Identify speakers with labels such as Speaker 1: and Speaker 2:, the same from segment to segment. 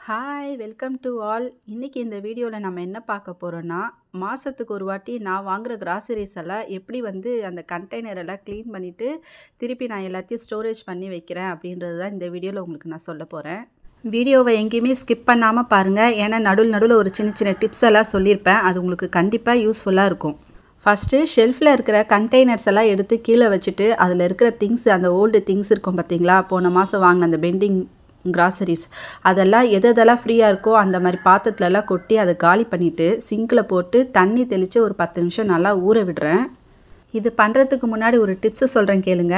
Speaker 1: Hi welcome to all. இன்றைக்கி இந்த வீடியோவில் நம்ம என்ன பார்க்க போகிறோன்னா, மாதத்துக்கு ஒரு வாட்டி நான் வாங்குகிற கிராசரிஸ் எல்லாம் எப்படி அந்த கண்டெய்னர் எல்லாம் க்ளீன் பண்ணிவிட்டு திருப்பி நான் எல்லாத்தையும் ஸ்டோரேஜ் பண்ணி வைக்கிறேன் அப்படின்றது தான் இந்த வீடியோவில் உங்களுக்கு நான் சொல்ல போகிறேன். வீடியோவை எங்கேயுமே ஸ்கிப் பண்ணாமல் பாருங்கள், ஏன்னா நடுவில் ஒரு சின்ன சின்ன டிப்ஸ் எல்லாம் சொல்லியிருப்பேன். அது உங்களுக்கு கண்டிப்பாக யூஸ்ஃபுல்லாக இருக்கும். ஃபஸ்ட்டு ஷெல்ஃபில் இருக்கிற கண்டெய்னர்ஸ் எல்லாம் எடுத்து கீழே வச்சுட்டு அதில் இருக்கிற திங்ஸ், அந்த ஓல்டு திங்ஸ் இருக்கும் பார்த்தீங்களா, போன மாதம் வாங்கின அந்த பெண்டிங் கிராசரிஸ் அதெல்லாம் எதெல்லாம் ஃப்ரீயாக இருக்கோ அந்த மாதிரி பாத்திரத்துலலாம் கொட்டி அதை காலி பண்ணிவிட்டு சிங்கில் போட்டு தண்ணி தெளித்து ஒரு 10 நிமிஷம் நல்லா ஊற விடுறேன். இது பண்ணுறதுக்கு முன்னாடி ஒரு டிப்ஸு சொல்கிறேன் கேளுங்க.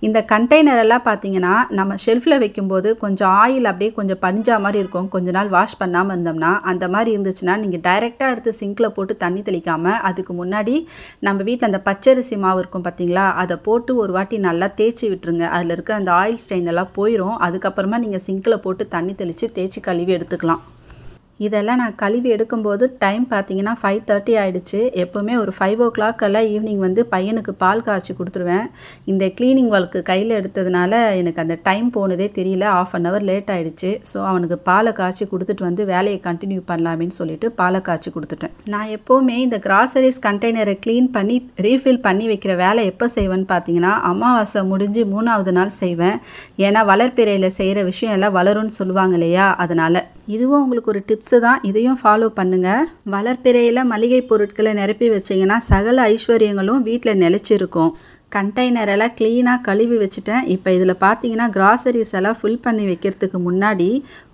Speaker 1: இந்த கண்டெய்னர் எல்லாம் பார்த்தீங்கன்னா நம்ம ஷெல்ஃபில் வைக்கும்போது கொஞ்சம் ஆயில் அப்படியே கொஞ்சம் பஞ்சா மாதிரி இருக்கும். கொஞ்ச நாள் வாஷ் பண்ணாமல் இருந்தோம்னா அந்த மாதிரி இருந்துச்சுன்னா நீங்கள் டைரெக்டாக எடுத்து சிங்கில் போட்டு தண்ணி தெளிக்காமல் அதுக்கு முன்னாடி நம்ம வீட்டில் அந்த பச்சரிசி மாவு இருக்கும் பார்த்தீங்களா, அதை போட்டு ஒரு வாட்டி நல்லா தேய்ச்சி விட்டுருங்க. அதில் இருக்கிற அந்த ஆயில் ஸ்டெயின் எல்லாம் போயிடும். அதுக்கப்புறமா நீங்கள் சிங்கில் போட்டு தண்ணி தெளித்து தேய்ச்சி கழுவி எடுத்துக்கலாம். இதெல்லாம் நான் கழுவி எடுக்கும்போது டைம் பார்த்தீங்கன்னா 5:30 ஆகிடுச்சு. எப்போவுமே ஒரு 5 o'clock ஈவினிங் பையனுக்கு பால் காய்ச்சி கொடுத்துருவேன். இந்த க்ளீனிங் ஒர்க்கு கையில் எடுத்ததுனால எனக்கு அந்த டைம் போனதே தெரியல. 1/2 hour லேட் ஆகிடுச்சு. ஸோ அவனுக்கு பாலை காய்ச்சி கொடுத்துட்டு வேலையை கண்டினியூ பண்ணலாமேன்னு சொல்லிட்டு பாலை காய்ச்சி கொடுத்துட்டேன். நான் எப்போவுமே இந்த கிராசரிஸ் கண்டெய்னரை க்ளீன் பண்ணி ரீஃபில் பண்ணி வைக்கிற வேலை எப்போ செய்வேன்னு பார்த்தீங்கன்னா அமாவாசை முடிஞ்சு 3வது நாள் செய்வேன். ஏன்னா வளர்ப்பிறையில் செய்கிற விஷயம் எல்லாம் வளரும்னு சொல்லுவாங்க இல்லையா, அதனால் இதுவும் உங்களுக்கு ஒரு டிப்ஸு தான். இதையும் ஃபாலோ பண்ணுங்கள். வளர்ப்பிறையில் மளிகை பொருட்களை நிரப்பி வச்சிங்கன்னா சகல ஐஸ்வர்யங்களும் வீட்டில் நிலச்சிருக்கும். கண்டெய்னரெல்லாம் க்ளீனாக கழுவி வச்சுட்டேன். இப்போ இதில் பார்த்தீங்கன்னா கிராசரிஸ் எல்லாம் ஃபில் பண்ணி வைக்கிறதுக்கு முன்னாடி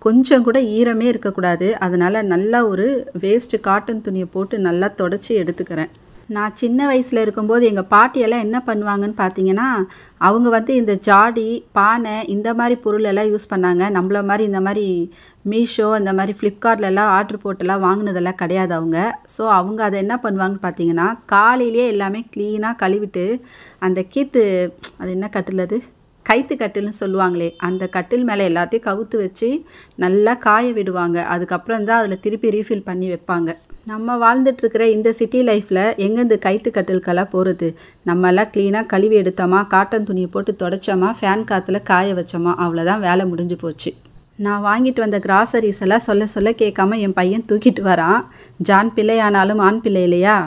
Speaker 1: கொஞ்சம் கூட ஈரமே இருக்கக்கூடாது. அதனால் நல்லா ஒரு வேஸ்ட்டு காட்டன் துணியை போட்டு நல்லா தொடச்சி எடுத்துக்கிறேன். நான் சின்ன வயசில் இருக்கும்போது எங்கள் பாட்டியெல்லாம் என்ன பண்ணுவாங்கன்னு பார்த்தீங்கன்னா, அவங்க இந்த ஜாடி, பானை இந்த மாதிரி பொருளெல்லாம் யூஸ் பண்ணாங்க. நம்மள மாதிரி இந்த மாதிரி மீஷோ இந்த மாதிரி ஃப்ளிப்கார்ட்லலாம் ஆர்டர் போட்டெல்லாம் வாங்கினதெல்லாம் கிடையாது அவங்க. ஸோ அவங்க அதை என்ன பண்ணுவாங்கன்னு பார்த்தீங்கன்னா, காலையிலே எல்லாமே க்ளீனாக கழுவிட்டு அந்த அது என்ன கட்டில், அது கைத்து கட்டில்னு சொல்லுவாங்களே, அந்த கட்டில் மேலே எல்லாத்தையும் கவுத்து வச்சு நல்லா காய விடுவாங்க. அதுக்கப்புறம் தான் அதில் திருப்பி ரீஃபில் பண்ணி வைப்பாங்க. நம்ம வாழ்ந்துட்டுருக்கிற இந்த சிட்டி லைஃப்பில் எங்கேருந்து கைத்து கட்டிலுக்கெல்லாம் போகிறது? நம்மெல்லாம் க்ளீனாக கழுவி எடுத்தோமா, காட்டன் துணியை போட்டு தொடச்சோமா, ஃபேன் காற்றுல காய வச்சோமா, அவ்வளோதான், வேலை முடிஞ்சு போச்சு. நான் வாங்கிட்டு வந்த கிராசரிஸ் எல்லாம் சொல்ல கேட்காம என் பையன் தூக்கிட்டு வரான். ஜான் பிள்ளை ஆனாலும் ஆண் பிள்ளை இல்லையா,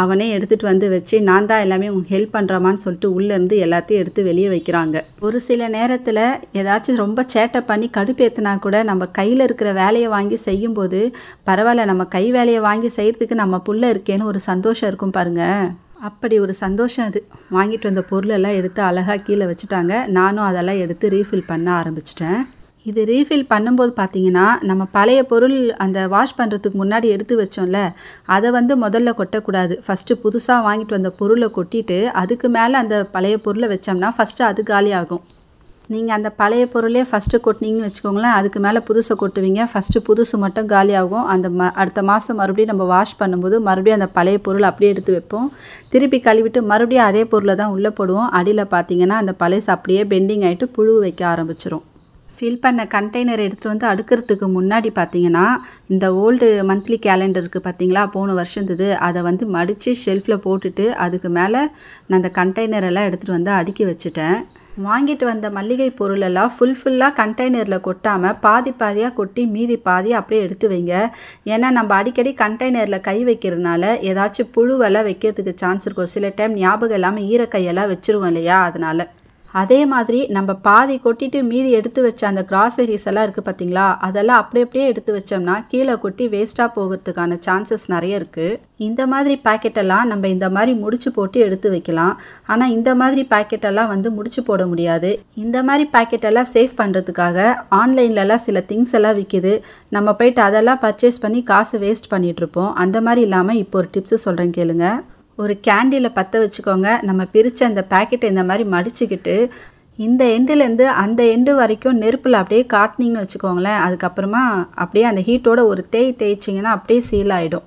Speaker 1: அவனே எடுத்துகிட்டு வச்சு நான் தான் எல்லாமே உங்களுக்கு ஹெல்ப் பண்ணுறமான்னு சொல்லிட்டு உள்ளேருந்து எல்லாத்தையும் எடுத்து வெளியே வைக்கிறாங்க. ஒரு சில நேரத்தில் ஏதாச்சும் ரொம்ப சேட்டை பண்ணி கடுப்பேற்றினா கூட நம்ம கையில் இருக்கிற வேலையை வாங்கி செய்யும்போது பரவாயில்ல, நம்ம கை வேலையை வாங்கி செய்கிறதுக்கு நம்ம புள்ள இருக்கேன்னு ஒரு சந்தோஷம் இருக்கும் பாருங்கள். அப்படி ஒரு சந்தோஷம் அது. வாங்கிட்டு வந்த பொருளெல்லாம் எடுத்து அழகாக கீழே வச்சுட்டாங்க. நானும் அதெல்லாம் எடுத்து ரீஃபில் பண்ண ஆரம்பிச்சிட்டேன். இது ரீஃபில் பண்ணும்போது பார்த்தீங்கன்னா நம்ம பழைய பொருள் அந்த வாஷ் பண்ணுறதுக்கு முன்னாடி எடுத்து வச்சோம்ல, அதை முதல்ல கொட்டக்கூடாது. ஃபஸ்ட்டு புதுசாக வாங்கிட்டு வந்த பொருளை கொட்டிட்டு அதுக்கு மேலே அந்த பழைய பொருளை வச்சோம்னா ஃபஸ்ட்டு அது காலியாகும். நீங்கள் அந்த பழைய பொருளே ஃபஸ்ட்டு கொட்டினீங்கன்னு வச்சுக்கோங்களேன், அதுக்கு மேலே புதுசை கொட்டுவீங்க. ஃபஸ்ட்டு புதுசு மட்டும் காலியாகும். அடுத்த மாதம் மறுபடியும் நம்ம வாஷ் பண்ணும்போது மறுபடியும் அந்த பழைய பொருள் அப்படியே எடுத்து வைப்போம். திருப்பி கழுவிட்டு மறுபடியும் அதே பொருளை தான் உள்ளே போடுவோம். அடியில் பார்த்தீங்கன்னா அந்த பழைய அப்படியே பெண்டிங் ஆகிட்டு புழு வைக்க ஆரம்பிச்சிரும். ஃபில் பண்ண கண்டெய்னர் எடுத்துகிட்டு அடுக்கிறதுக்கு முன்னாடி பார்த்தீங்கன்னா இந்த ஓல்டு மந்த்லி கேலண்டர் இருக்குது பார்த்தீங்களா, போன வருஷத்துது, அதை மடித்து ஷெல்ஃபில் போட்டுட்டு அதுக்கு மேலே நான் அந்த கண்டெய்னரெல்லாம் எடுத்துகிட்டு அடுக்கி வச்சுட்டேன். வாங்கிட்டு வந்த மல்லிகை பொருளெல்லாம் ஃபுல்லாக கண்டெய்னரில் கொட்டாமல் பாதியாக கொட்டி மீதி பாதி அப்படியே எடுத்து வைங்க. ஏன்னா நம்ம அடிக்கடி கண்டெய்னரில் கை வைக்கிறதுனால ஏதாச்சும் புழுவெல்லாம் வைக்கிறதுக்கு சான்ஸ் இருக்கும். சில டைம் ஞாபகம் இல்லாமல் ஈரக்கையெல்லாம் வச்சுருவோம் இல்லையா, அதனால். அதே மாதிரி நம்ம பாதி கொட்டிட்டு மீதி எடுத்து வச்ச அந்த கிராசரிஸ் எல்லாம் இருக்குது பார்த்தீங்களா, அதெல்லாம் அப்படியே எடுத்து வச்சோம்னா கீழே கொட்டி வேஸ்ட்டாக போகிறதுக்கான சான்சஸ் நிறைய இருக்குது. இந்த மாதிரி பேக்கெட்டெல்லாம் நம்ம இந்த மாதிரி முடிச்சு போட்டு எடுத்து வைக்கலாம். ஆனால் இந்த மாதிரி பேக்கெட்டெல்லாம் முடிச்சு போட முடியாது. இந்த மாதிரி பேக்கெட்டெல்லாம் சேவ் பண்ணுறதுக்காக ஆன்லைன்லலாம் சில திங்ஸ் எல்லாம் விற்கிது. நம்ம போய்ட்டு அதெல்லாம் பர்ச்சேஸ் பண்ணி காசு வேஸ்ட் பண்ணிகிட்ருப்போம். அந்த மாதிரி இல்லாமல் இப்போ ஒரு டிப்ஸு சொல்கிறேன் கேளுங்க. ஒரு கேண்டில் பற்ற வச்சுக்கோங்க. நம்ம பிரித்த அந்த பேக்கெட்டை இந்த மாதிரி மடிச்சுக்கிட்டு இந்த எண்டுலேருந்து அந்த எண்டு வரைக்கும் நெருப்பில் அப்படியே காட்டினீங்கன்னு வச்சுக்கோங்களேன். அதுக்கப்புறமா அப்படியே அந்த ஹீட்டோட ஒரு தேய்ச்சிங்கன்னா அப்படியே சீல் ஆகிடும்.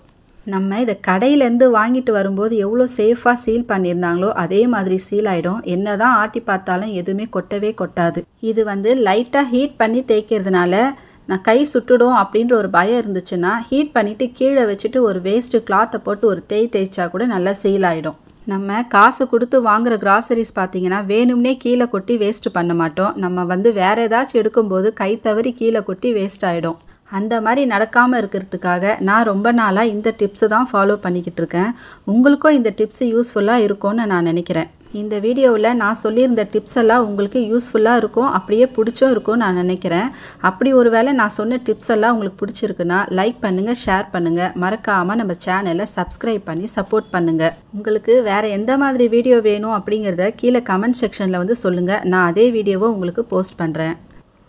Speaker 1: நம்ம இதை கடையிலேருந்து வாங்கிட்டு வரும்போது எவ்வளோ சேஃபாக சீல் பண்ணியிருந்தாங்களோ அதே மாதிரி சீல் ஆகிடும். என்ன தான் ஆட்டி பார்த்தாலும் எதுவுமே கொட்டவே கொட்டாது. இது லைட்டாக ஹீட் பண்ணி தேய்க்கிறதுனால நான் கை சுட்டுடும் அப்படின்ற ஒரு பயம் இருந்துச்சுன்னா ஹீட் பண்ணிவிட்டு கீழே வச்சுட்டு ஒரு வேஸ்ட்டு கிளாத்தை போட்டு ஒரு தேய்ச்சா கூட நல்லா சீல் ஆகிடும். நம்ம காசு கொடுத்து வாங்குகிற கிராசரிஸ் பார்த்தீங்கன்னா வேணும்னே கீழே கொட்டி வேஸ்ட்டு பண்ண மாட்டோம். நம்ம வேறு ஏதாச்சும் எடுக்கும்போது கை தவறி கீழே கொட்டி வேஸ்ட் ஆகிடும். அந்த மாதிரி நடக்காமல் இருக்கிறதுக்காக நான் ரொம்ப நாளாக இந்த டிப்ஸை தான் ஃபாலோ பண்ணிக்கிட்டு இருக்கேன். உங்களுக்கும் இந்த டிப்ஸ் யூஸ்ஃபுல்லாக இருக்கும்னு நான் நினைக்கிறேன். இந்த வீடியோவில் நான் சொல்லியிருந்த டிப்ஸ் எல்லாம் உங்களுக்கு யூஸ்ஃபுல்லாக இருக்கும், அப்படியே பிடிச்சும் இருக்கும் நான் நினைக்கிறேன். அப்படி ஒரு வேளை நான் சொன்ன டிப்ஸ் எல்லாம் உங்களுக்கு பிடிச்சிருக்குன்னா லைக் பண்ணுங்கள், ஷேர் பண்ணுங்கள், மறக்காமல் நம்ம சேனலை சப்ஸ்கிரைப் பண்ணி சப்போர்ட் பண்ணுங்கள். உங்களுக்கு வேறு எந்த மாதிரி வீடியோ வேணும் அப்படிங்கிறத கீழே கமெண்ட் செக்ஷனில் வந்து சொல்லுங்கள். நான் அதே வீடியோவை உங்களுக்கு போஸ்ட் பண்ணுறேன்.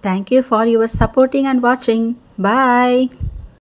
Speaker 1: Thank you for your supporting and watching. Bye.